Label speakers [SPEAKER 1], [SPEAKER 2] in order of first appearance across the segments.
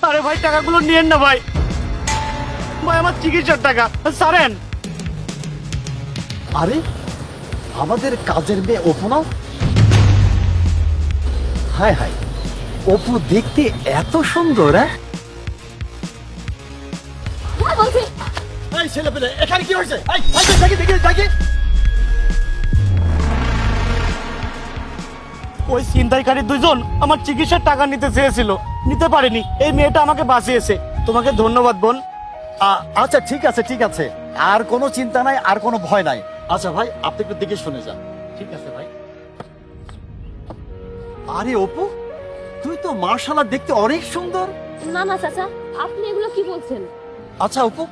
[SPEAKER 1] আরে ভাই টাকাগুলো নিয়েন না ভাই, ভাই আমার চিকিৎসার টাকা ছাড়েন।
[SPEAKER 2] আরে আমাদের কাজের মেয়ে অপু না? হায় হায়, অপু দেখতে এত সুন্দর। এই ছেলে পেলে এখানে কি হয়েছে?
[SPEAKER 1] ওই ছিনতাইকারী দুজন আমার চিকিৎসার টাকা নিতে চেয়েছিল, নিতে পারেনি। এই মেয়েটা আমাকে বাঁচিয়েছে, তোমাকে ধন্যবাদ বোন।
[SPEAKER 2] আচ্ছা ঠিক আছে ঠিক আছে, আর কোনো চিন্তা নাই, আর কোনো ভয় নাই। আচ্ছা ভাই, আপনি একটু দিকে শুনে যান।
[SPEAKER 1] ঠিক আছে ভাই।
[SPEAKER 2] আরে অপু, তুই তো মার্শাল্লাহ দেখতে অনেক সুন্দর।
[SPEAKER 3] না না চাচা, আপনি এগুলো কি বলছেন?
[SPEAKER 2] আচ্ছা অপু,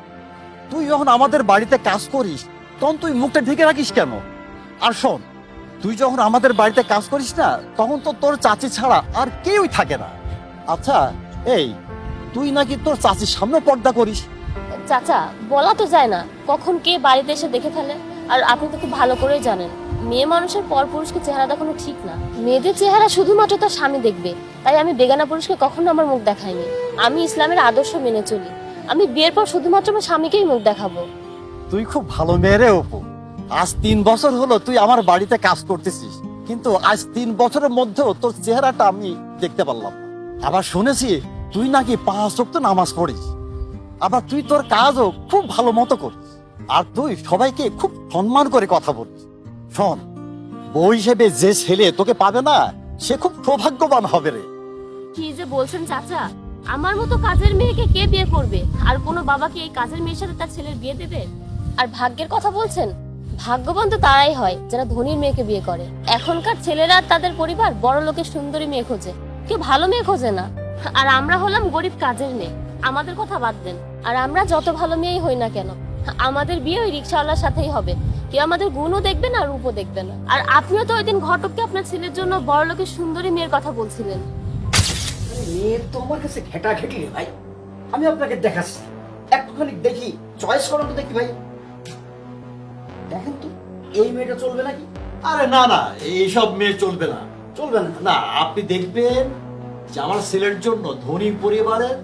[SPEAKER 2] তুই যখন আমাদের বাড়িতে কাজ করিস তখন তুই মুখটা ঢেকে রাখিস কেন? আর শোন, তুই যখন আমাদের বাড়িতে কাজ করিস না, তখন তো তোর চাচি ছাড়া আর কেউই থাকে না। আচ্ছা এই, তুই নাকি তোর চাচির সামনে পর্দা করিস?
[SPEAKER 3] চাচা, বলা তো যায় না কখন কে বাড়িতে এসে দেখে ফেলে। আর আপনি তো খুব ভালো করেই জানেন, মেয়ে মানুষের পর পুরুষকে চেহারা দেখানো ঠিক না। মেয়েদের চেহারা শুধুমাত্র তার স্বামী দেখবে, তাই আমি বেগানা পুরুষকে কখনো আমার মুখ দেখাইনি। আমি ইসলামের আদর্শ মেনে চলি। আমি বিয়ের পর শুধুমাত্র আমার স্বামীকেই মুখ দেখাবো।
[SPEAKER 2] তুই খুব ভালো মেয়ে রে অপু। আজ 3 বছর হলো তুই আমার বাড়িতে কাজ করতেছিস, কিন্তু আজ 3 বছরের মধ্যেও তোর চেহারাটা আমি দেখতে পারলাম। আবার শুনেছি তুই নাকি 5 ওয়াক্ত নামাজ পড়িস, আবার তুই তোর কাজও খুব ভালো মতো করিস, আর তুই সবাইকে খুব সম্মান করে কথা বলিস। শোন, বউ হিসেবে যে ছেলে তোকে পাবে না, সে খুব সৌভাগ্যবান হবে রে।
[SPEAKER 3] কি যে বলছেন চাচা, আমার মতো কাজের মেয়েকে কে বিয়ে করবে? আর কোনো বাবা কি এই কাজের মেয়ের সাথে তার ছেলের বিয়ে দেবে? আর ভাগ্যের কথা বলছেন, ভাগ্যবান তো তারাই হয় যারা ধনীর মেয়েকে বিয়ে করে। এখনকার ছেলেরা আর তাদের পরিবার বড় লোকের সুন্দরী মেয়ে খোঁজে, কেউ ভালো মেয়ে খোঁজে না। আর আমরা হলাম গরিব কাজের মেয়ে, আমাদের কথা বাদ দেন। আর আমরা যত ভালো মেয়েই হই না কেন, আমাদের বিয়ে ওই রিক্সাওয়ালার সাথেই হবে। কেউ আমাদের গুণও দেখবে না, রূপও দেখবে না। আর আপনিও তো ওই দিন ঘটককে আপনার ছেলের জন্য বড় লোকের সুন্দরী মেয়ের কথা বলছিলেন।
[SPEAKER 4] মেয়ে তো আমার কাছে ঘেটা ঘেটি ভাই। আমি আপনাকে দেখাচ্ছি, একটুখানি দেখি, চয়েস করুন তো দেখি ভাই। দেখেন তো, এই মেয়েটা চলবে নাকি?
[SPEAKER 2] আরে না না, এইসব মেয়ে চলবে না।
[SPEAKER 4] চলবে না?
[SPEAKER 2] না, আপনি দেখবেন যে আমার ছেলের জন্য ধনী পরিবারের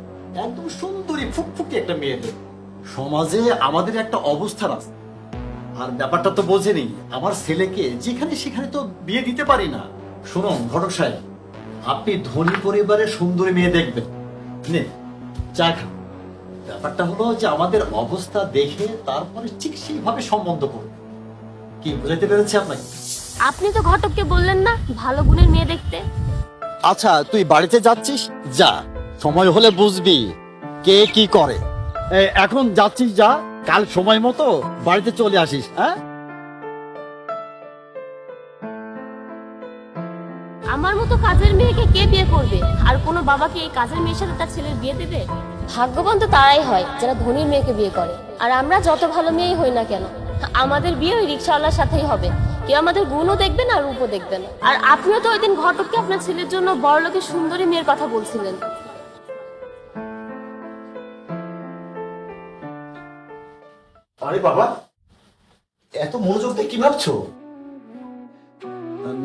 [SPEAKER 2] একদম সুন্দরী ফুকফুকে একটা মেয়ে দেবে। সমাজে আমাদের একটা অবস্থান আছে, আর ব্যাপারটা তো বোঝেনি। আমার ছেলেকে যেখানে সেখানে তো বিয়ে দিতে পারি না। শুনুন ঘটক সাহেব, আপনি ধনী পরিবারের সুন্দরী মেয়ে দেখবেন, নে চা খান। ব্যাপারটা হলো যে আমাদের অবস্থা দেখে তারপরে ঠিক সেইভাবে সম্বন্ধ করবে। কি বুঝাইতে পেরেছি আপনাকে?
[SPEAKER 3] আপনি তো ঘটককে বললেন না ভালো গুণের মেয়ে দেখতে?
[SPEAKER 2] আচ্ছা তুই বাড়িতে যাচ্ছিস, যা, সময় হলে বুঝবি কে কি করে। এখন যাচ্ছিস, যা, কাল সময় মতো বাড়িতে চলে আসিস। হ্যাঁ,
[SPEAKER 3] আমার মতো কাজের মেয়েকে কে বিয়ে করবে? আর কোনো বাবা কি এই কাজের মেয়ের সাথে তার ছেলের বিয়ে দেবে? ভাগ্যবান তো তারাই হয় যারা ধনীর মেয়েকে বিয়ে করে। আর আমরা যত ভালো মেয়েই হই না কেন, আমাদের বিয়ে ওই রিক্সাওয়ালার সাথেই হবে। কেউ আমাদের গুণও দেখবে না, রূপও দেখবে না। আর আপনিও তো ওই দিন ঘটককে আপনার ছেলের জন্য বড় লোকের সুন্দরী মেয়ের কথা বলছিলেন।
[SPEAKER 4] আরে বাবা, এত মনোযোগ দিয়ে কি ভাবছো?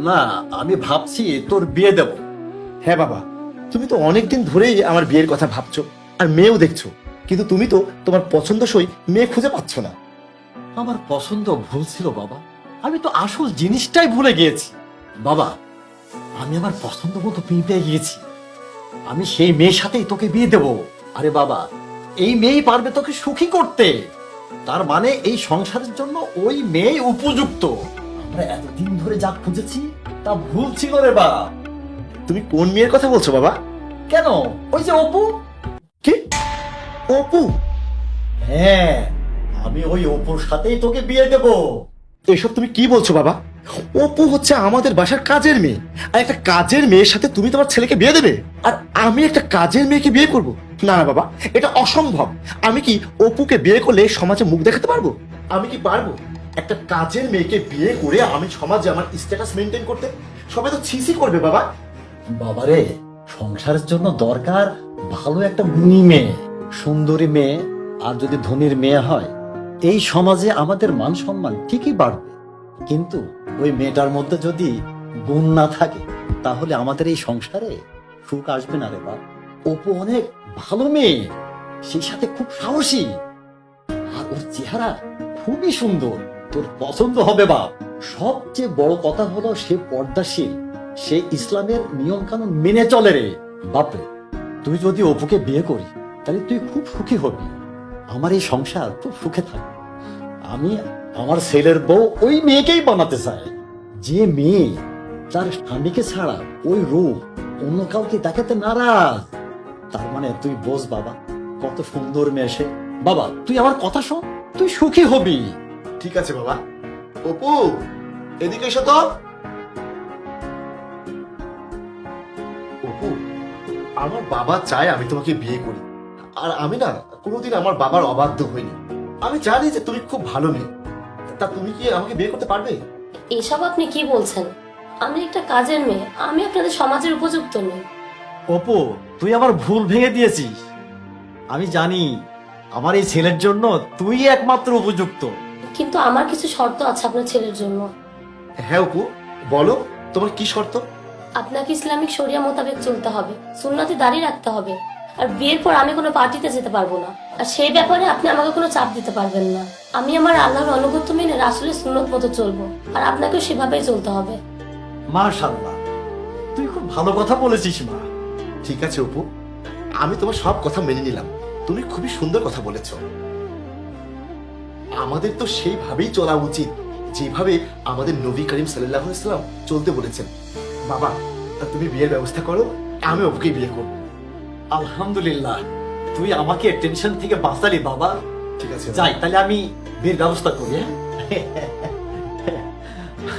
[SPEAKER 2] না, আমি ভাবছি তোর বিয়ে দেব।
[SPEAKER 4] হ্যাঁ বাবা, তুমি তো অনেকদিন ধরেই আমার বিয়ের কথা ভাবছো, আর মেয়েও দেখছো, কিন্তু তুমি তো তোমার পছন্দসই মেয়ে খুঁজে পাচ্ছ না।
[SPEAKER 2] আমার পছন্দ ভুল ছিল বাবা, আমি তো আসল জিনিসটাই ভুলে গিয়েছি। বাবা, আমি আমার পছন্দ মতো মেয়ে পেয়ে গিয়েছি, আমি সেই মেয়ের সাথেই তোকে বিয়ে দেব। আরে বাবা, এই মেয়েই পারবে তোকে সুখী করতে। তার মানে এই সংসারের জন্য ওই মেয়ে উপযুক্ত। আমরা এতদিন ধরে যা খুঁজেছি তা ভুল ছিল রে বাবা।
[SPEAKER 4] তুমি কোন মেয়ের কথা বলছো বাবা?
[SPEAKER 2] কেন, ওই যে অপু।
[SPEAKER 4] কি? অপু?
[SPEAKER 2] হ্যাঁ, আমি ওই অপুর সাথেই তোকে বিয়ে দেব।
[SPEAKER 4] এসব তুমি কি বলছো বাবা? অপু হচ্ছে আমাদের বাসার কাজের মেয়ে, আর একটা কাজের মেয়ের সাথে তুমি তোমার ছেলেকে বিয়ে দেবে? আর আমি একটা কাজের মেয়েকে বিয়ে করব? না না বাবা, এটা অসম্ভব। আমি কি অপুকে বিয়ে করলে সমাজে মুখ দেখাতে পারবো? আমি কি পারবো একটা কাজের মেয়েকে বিয়ে করে আমি সমাজে আমার স্ট্যাটাস মেনটেন করতে? সবাই তো ছিছি করবে বাবা।
[SPEAKER 2] বাবারে, সংসারের জন্য দরকার ভালো একটা গুণী মেয়ে, সুন্দরী মেয়ে। আর যদি ধনীর মেয়ে হয়, এই সমাজে আমাদের মান সম্মান ঠিকই বাড়বে। কিন্তু ওই মেয়েটার মধ্যে যদি গুণ না থাকে, তাহলে আমাদের এই সংসারে সুখ আসবে না রে বাপ। অপু অনেক ভালো মেয়ে, সেই সাথে খুব সাহসী, আর ওর চেহারা খুবই সুন্দর, তোর পছন্দ হবে বাপ। সবচেয়ে বড় কথা হলো সে পর্দাশীল, সে ইসলামের নিয়ম কানুন মেনে চলে রে। বাপরে, তুই যদি অপুকে বিয়ে করি তাহলে তুই খুব সুখী হবি, আমার এই সংসার খুব সুখে থাকবে। আমি আমার ছেলের বউ ওই মেয়েকেই বানাতে চাই, যে মেয়ে তার স্বামীকে ছাড়া ওই রূপ অন্য কাউকে দেখাতে নারাজ। তার মানে তুই বোঝ বাবা, কত সুন্দর মেয়ে সে। বাবা তুই আমার কথা শোন, তুই সুখী হবি।
[SPEAKER 4] ঠিক আছে বাবা। অপু, এদিকে এসো তো। অপু, আমার বাবা চায় আমি তোমাকে বিয়ে করি, আর আমি না কোনোদিন আমার বাবার অবাধ্য হইনি। আমি জানি যে তুমি খুব ভালো মেয়ে, তা তুমি কি আমাকে বিয়ে করতে পারবে?
[SPEAKER 3] এসব আপনি কি বলছেন? আমি একটা কাজের মেয়ে, আমি আপনাদের সমাজের উপযুক্ত নই।
[SPEAKER 2] অপু, তুই আমার ভুল ভেঙে দিয়েছিস। আমি জানি আমার এই ছেলের জন্য তুই একমাত্র উপযুক্ত।
[SPEAKER 3] কিন্তু আমার কিছু শর্ত আছে আপনার ছেলের জন্য।
[SPEAKER 4] হ্যাঁ অপু, বলো তোমার কি শর্ত?
[SPEAKER 3] আপনাকে ইসলামিক শরিয়া মোতাবেক চলতে হবে, সুন্নতে দাঁড়িয়ে রাখতে হবে, আর বিয়ের পর আমি কোনো পার্টিতে যেতে পারবো না, আর সেই ব্যাপারে আপনি আমাকে কোনো চাপ দিতে পারবেন না। আমি আমার আল্লাহর অনুগত্য মেনে রাসূলের সুন্নত মতো চলবো, আর আপনাকেও সেভাবেই চলতে হবে।
[SPEAKER 2] মাশাআল্লাহ, তুই খুব ভালো কথা বলেছিস মা।
[SPEAKER 4] ঠিক আছে অপু, আমি তোমার সব কথা মেনে নিলাম, তুমি খুবই সুন্দর কথা বলেছ। আমাদের তো সেইভাবেই চলা উচিত যেভাবে আমাদের নবী করিম সাল্লাল্লাহু আলাইহি ওয়াসাল্লাম চলতে বলেছেন। বাবা, তুমি বিয়ের ব্যবস্থা করো, আমি অপুকে বিয়ে করব।
[SPEAKER 2] আলহামদুলিল্লাহ, তুই আমাকে টেনশন থেকে বাঁচালি বাবা।
[SPEAKER 4] ঠিক আছে
[SPEAKER 2] যাই, তাহলে আমি বিয়ের ব্যবস্থা করি। হ্যাঁ?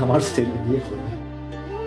[SPEAKER 2] আমার ছেলে বিয়ে করবে।